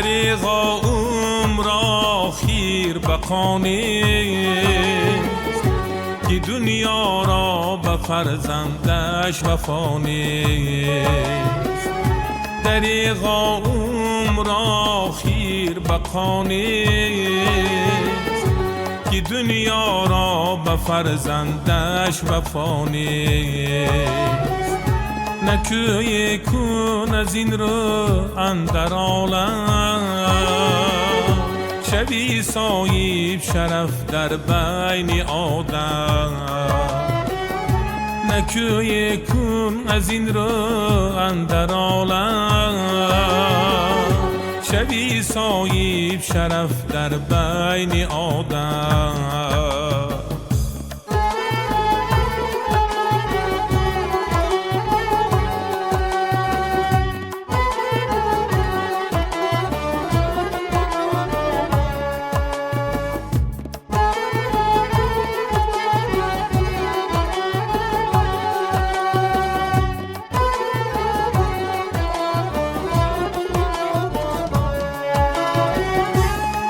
دریغا عمر خیر بقانیست که دنیا را به فرزندش وفا نیست. دریغا عمر خیر بقانیست که دنیا را به فرزندش وفا نیست. نکوی کن از این رو اندر عالم، شوی صاحب شرف در بین آدم. نکوی کن از این رو اندر عالم، شوی صاحب شرف در بین آدم.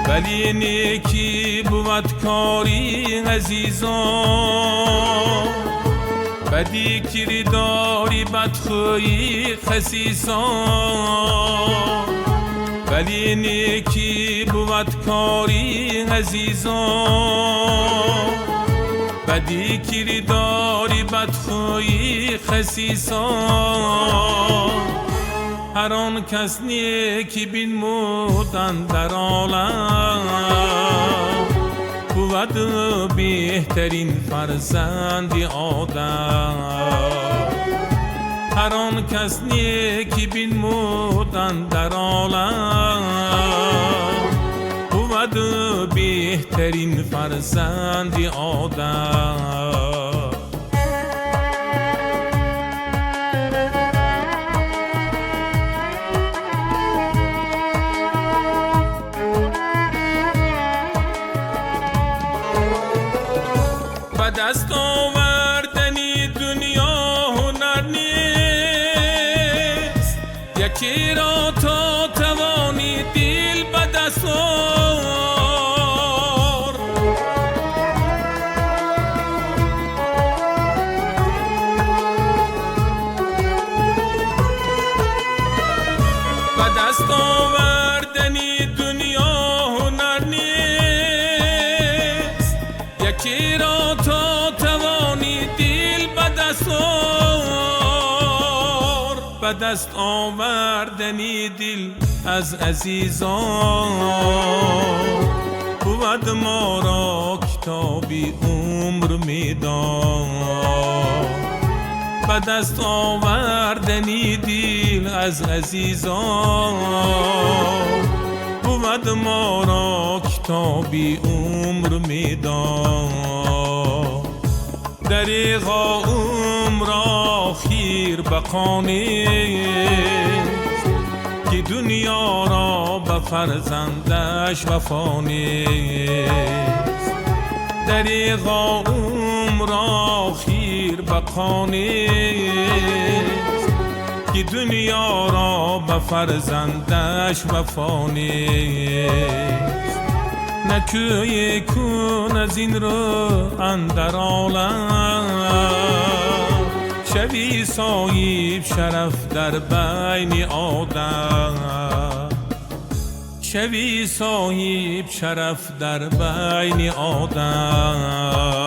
ولی نیکی بود کاری عزیزان، بدی کرداری بدخویی خسیسان. ولی نیکی بود کاری عزیزان، بدی کرداری بدخویی خسیسان. هر آن کس نیکی بنمودن در عالم، بود بهترین فرزند آدم. هر آن کس نیکی بنمودن در عالم، بود بهترین فرزند آدم. دست آوردنی دنیا هنر نیست، یکی را تا توانی دل به دست آر. به دست آوردنی دنیا هنر نیست، یکی را تا به دست آوردنی دل از عزیزان، بود ما را کتابی عمر میدان. به دست آوردنی دل از عزیزان، بود ما را کتابی عمر میدان. دریغا عمر خیر بقانیست که دنیا را به فرزندش وفا نیست. دریغا عمر خیر بقانیست که دنیا را به فرزندش وفا نیست. نکوی کن از این رو اندر عالم، شوی صاحب شرف در بین آدم. شوی صاحب شرف در بین آدم.